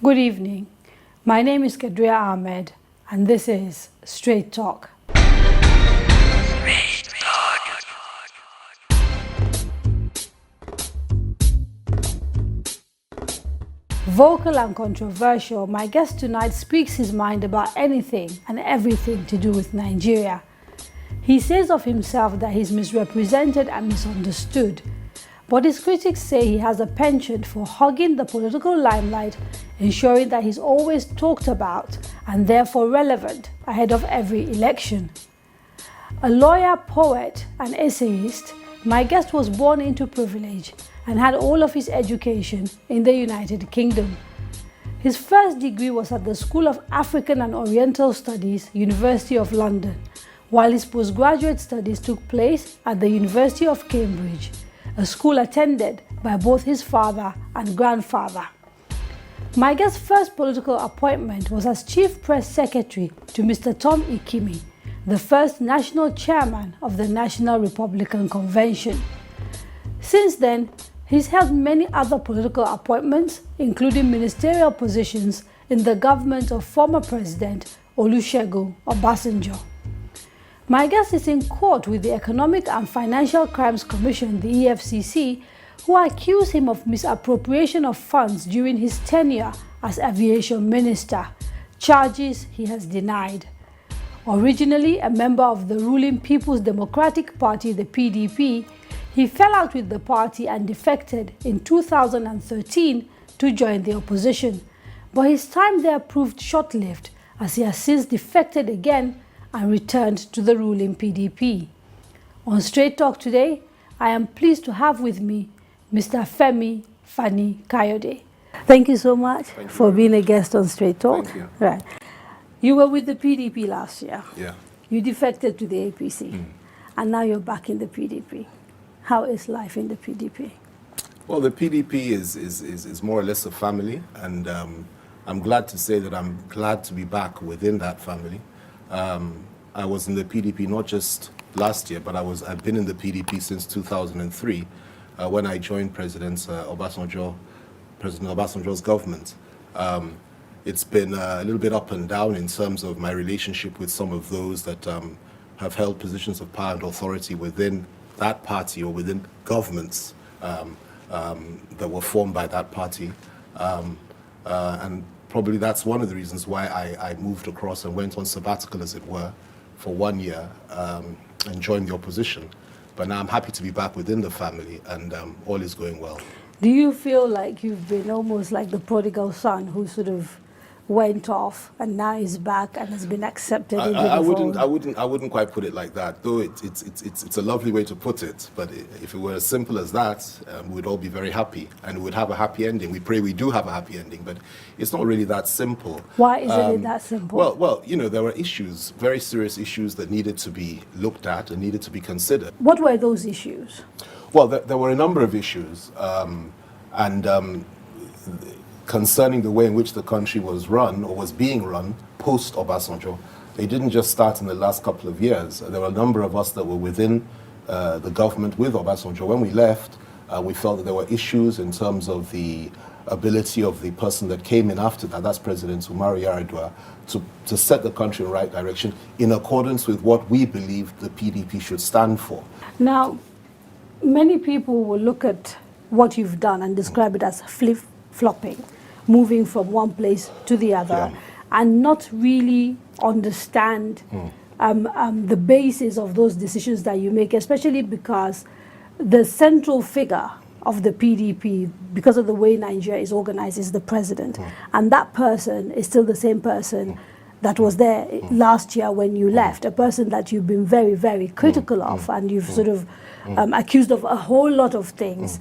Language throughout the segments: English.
Good evening. My name is Kadaria Ahmed, and this is Straight Talk. Vocal and controversial, my guest tonight speaks his mind about anything and everything to do with Nigeria. He says of himself that he's misrepresented and misunderstood, but his critics say he has a penchant for hogging the political limelight, ensuring that he's always talked about and therefore relevant ahead of every election. A lawyer, poet, and essayist, my guest was born into privilege and had all of his education in the United Kingdom. His first degree was at the School of African and Oriental Studies, University of London, while his postgraduate studies took place at the University of Cambridge, a school attended by both his father and grandfather. My guest's first political appointment was as Chief Press Secretary to Mr. Tom Ikimi, the first national chairman of the National Republican Convention. Since then, he's held many other political appointments, including ministerial positions in the government of former President Olusegun Obasanjo. My guest is in court with the Economic and Financial Crimes Commission, the EFCC, who accuse him of misappropriation of funds during his tenure as aviation minister, charges he has denied. Originally a member of the ruling People's Democratic Party, the PDP, he fell out with the party and defected in 2013 to join the opposition. But his time there proved short-lived, as he has since defected again and returned to the ruling PDP. On Straight Talk today, I am pleased to have with me Mr. Femi Fani-Kayode. Thank you so much for being a guest on Straight Talk. Thank you. Right. You were with the PDP last year. Yeah. You defected to the APC, and now you're back in the PDP. How is life in the PDP? Well, the PDP is more or less a family, and I'm glad to say that I'm glad to be back within that family. I was in the PDP not just last year, but I've been in the PDP since 2003 when I joined President Obasanjo's government. It's been a little bit up and down in terms of my relationship with some of those that have held positions of power and authority within that party or within governments that were formed by that party. And probably that's one of the reasons why I moved across and went on sabbatical, as it were, for 1 year and joined the opposition. But now I'm happy to be back within the family, and all is going well. Do you feel like you've been almost like the prodigal son who sort of went off and now is back and has been accepted? I wouldn't quite put it like that, though it's a lovely way to put it. But if it were as simple as that, we'd all be very happy and we'd have a happy ending. We pray we do have a happy ending, but it's not really that simple. Why isn't it that simple? Well, you know, there were issues, very serious issues that needed to be looked at and needed to be considered. What were those issues? Well, there were a number of issues, concerning the way in which the country was run or was being run post Obasanjo. They didn't just start in the last couple of years. There were a number of us that were within the government with Obasanjo. When we left, we felt that there were issues in terms of the ability of the person that came in after that, that's President Umaru Yar'Adua, to set the country in the right direction in accordance with what we believed the PDP should stand for. Now, many people will look at what you've done and describe it as flip-flopping, moving from one place to the other, and not really understand the basis of those decisions that you make, especially because the central figure of the PDP, because of the way Nigeria is organized, is the president. And that person is still the same person that was there last year when you left, a person that you've been very, very critical of, and you've sort of accused of a whole lot of things.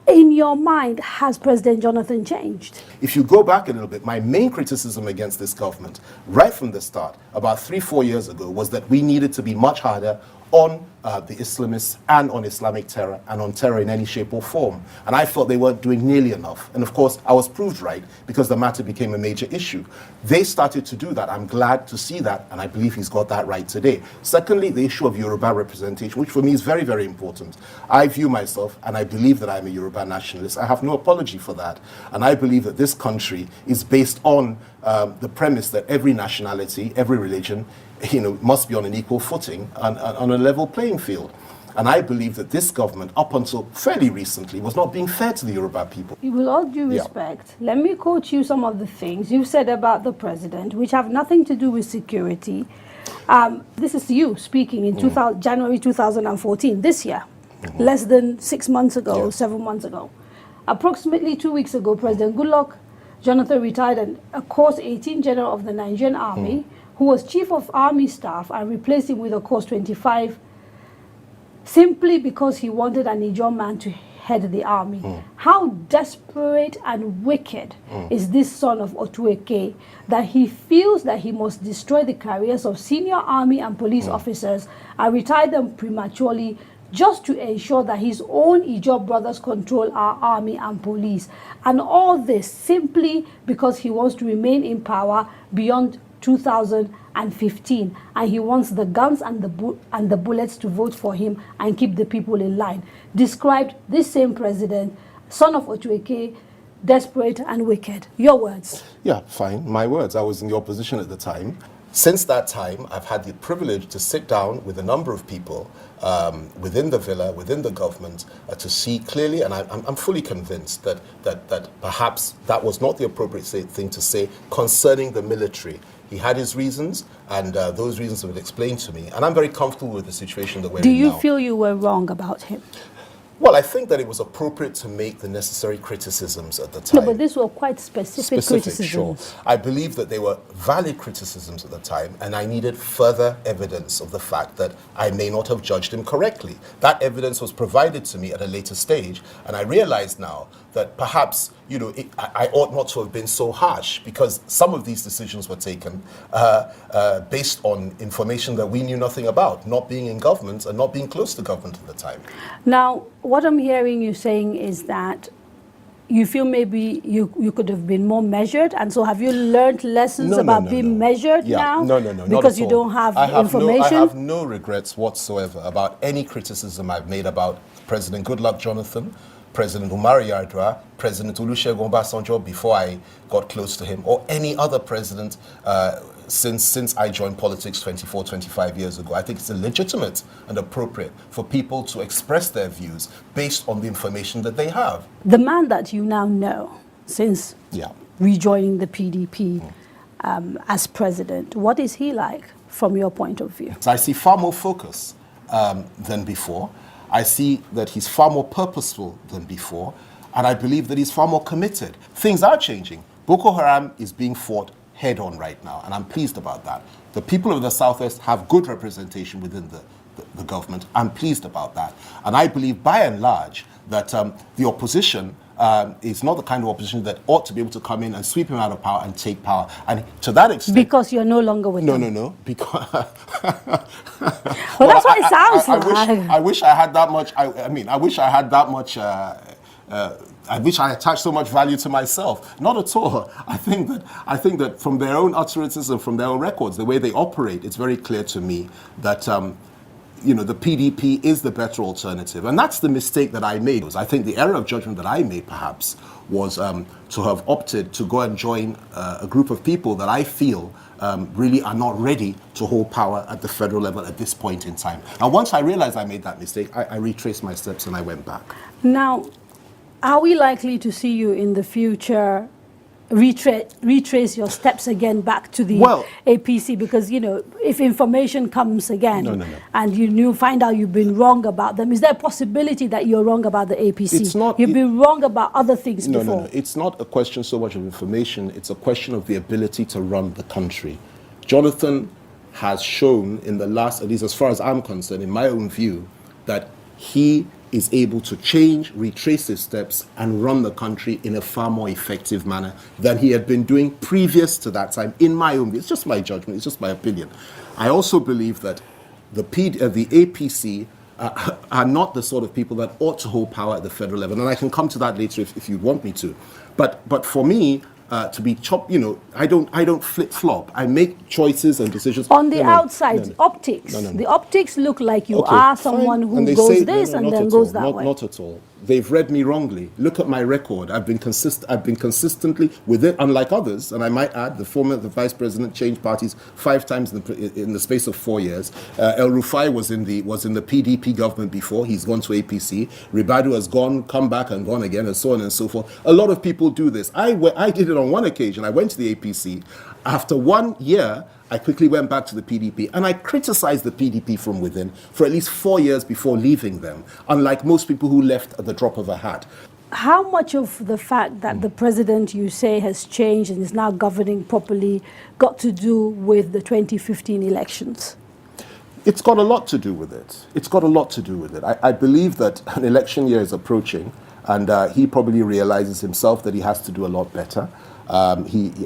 In your mind, has President Jonathan changed? If you go back a little bit, my main criticism against this government, right from the start, about 3-4 years ago, was that we needed to be much harder on the Islamists and on Islamic terror and on terror in any shape or form. And I thought they weren't doing nearly enough. And of course, I was proved right because the matter became a major issue. They started to do that. I'm glad to see that, and I believe he's got that right today. Secondly, the issue of Yoruba representation, which for me is very, very important. I view myself, and I believe that I'm a Yoruba nationalist. I have no apology for that. And I believe that this country is based on the premise that every nationality, every religion, must be on an equal footing and on a level playing field. And I believe that this government, up until fairly recently, was not being fair to the Yoruba people. With all due respect, let me quote you some of the things you said about the president, which have nothing to do with security. This is you speaking in January 2014, this year, less than 6 months ago, 7 months ago. Approximately 2 weeks ago, President Goodluck Jonathan retired and a Course 18 General of the Nigerian Army, who was Chief of Army Staff, and replaced him with a Course 25 simply because he wanted an Ijaw man to head the army. How desperate and wicked is this son of Otueke that he feels that he must destroy the careers of senior army and police officers and retire them prematurely just to ensure that his own Ijaw brothers control our army and police. And all this simply because he wants to remain in power beyond 2015, and he wants the guns and the bullets to vote for him and keep the people in line. Described this same president, son of Otueke, desperate and wicked. Your words. Yeah, fine. My words. I was in the opposition at the time. Since that time, I've had the privilege to sit down with a number of people within the villa, within the government, to see clearly, and I'm fully convinced that perhaps that was not the appropriate thing to say concerning the military. He had his reasons, and those reasons have been explained to me. And I'm very comfortable with the situation that we're in now. Do you feel you were wrong about him? Well, I think that it was appropriate to make the necessary criticisms at the time. No, but these were quite specific criticisms. Sure. I believe that they were valid criticisms at the time, and I needed further evidence of the fact that I may not have judged him correctly. That evidence was provided to me at a later stage, and I realize now that perhaps, I ought not to have been so harsh, because some of these decisions were taken based on information that we knew nothing about, not being in government and not being close to government at the time. Now, what I'm hearing you saying is that you feel maybe you could have been more measured, and so have you learned lessons about being measured now? No, because you don't have information? I have no regrets whatsoever about any criticism I've made about President Goodluck Jonathan, President Umar Yar'Adua, President Olusegun Obasanjo before I got close to him, or any other president since I joined politics 25 years ago. I think it's legitimate and appropriate for people to express their views based on the information that they have. The man that you now know since rejoining the PDP as president, what is he like from your point of view? So I see far more focus than before. I see that he's far more purposeful than before, and I believe that he's far more committed. Things are changing. Boko Haram is being fought head-on right now, and I'm pleased about that. The people of the Southwest have good representation within the government. I'm pleased about that. And I believe, by and large, that the opposition is not the kind of opposition that ought to be able to come in and sweep him out of power and take power. And to that extent... Because you're no longer with him. No. Because... well, that's what it sounds like. I wish I had that much... I wish I had that much... I wish I attached so much value to myself. Not at all. I think that from their own utterances and from their own records, the way they operate, it's very clear to me that the PDP is the better alternative. And that's the mistake that I made. I think the error of judgment that I made, perhaps, was to have opted to go and join a group of people that I feel really are not ready to hold power at the federal level at this point in time. And once I realized I made that mistake, I retraced my steps and I went back. Now, are we likely to see you in the future retrace your steps again back to the APC? Because, if information comes again and you find out you've been wrong about them, is there a possibility that you're wrong about the APC? It's not, you've been wrong about other things before. No. It's not a question so much of information. It's a question of the ability to run the country. Jonathan has shown in the last, at least as far as I'm concerned, in my own view, that he is able to change, retrace his steps, and run the country in a far more effective manner than he had been doing previous to that time, in my own view. It's just my judgment, it's just my opinion. I also believe that the APC are not the sort of people that ought to hold power at the federal level. And I can come to that later if you want me to. But for me, to be chopped, I don't flip-flop. I make choices and decisions. On the outside, optics. The optics look like you are someone who goes this and then goes that way. Not at all. They've read me wrongly. Look at my record. I've been consistently with it, unlike others. And I might add, the vice president changed parties 5 times in the space of 4 years. El Rufai was in the PDP government before. He's gone to APC. Ribadu has come back and gone again, and so on and so forth. A lot of people do this. I did it on one occasion. I went to the APC. After 1 year, I quickly went back to the PDP, and I criticized the PDP from within for at least 4 years before leaving them, unlike most people who left at the drop of a hat. How much of the fact that the president, you say, has changed and is now governing properly got to do with the 2015 elections? It's got a lot to do with it. It's got a lot to do with it. I believe that an election year is approaching, and he probably realizes himself that he has to do a lot better. He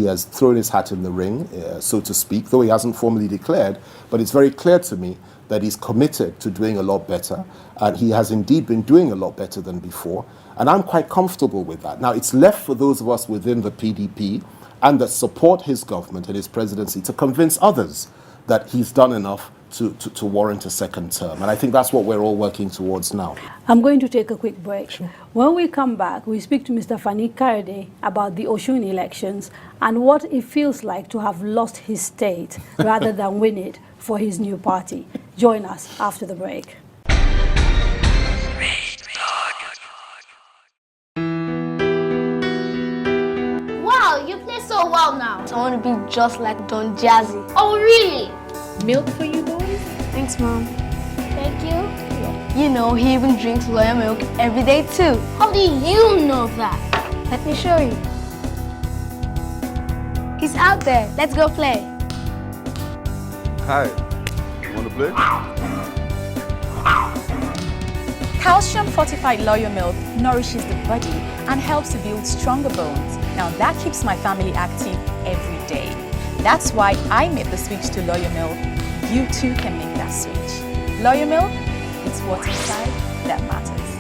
has thrown his hat in the ring, so to speak, though he hasn't formally declared. But it's very clear to me that he's committed to doing a lot better, and he has indeed been doing a lot better than before. And I'm quite comfortable with that. Now, it's left for those of us within the PDP and that support his government and his presidency to convince others that he's done enough to warrant a second term. And I think that's what we're all working towards now. I'm going to take a quick break. Sure. When we come back, we speak to Mr. Fani-Kayode about the Oshun elections and what it feels like to have lost his state rather than win it for his new party. Join us after the break. Wow, you play so well now. I want to be just like Don Jazzy. Oh, really? Milk for you boys? Thanks, Mom. Thank you. You know, he even drinks Loyal milk every day, too. How do you know that? Let me show you. He's out there. Let's go play. Hi. You want to play? Calcium fortified Loyal milk nourishes the body and helps to build stronger bones. Now that keeps my family active every day. That's why I made the switch to Loyal milk. You too can make that switch. Loyal milk, it's what's inside that matters.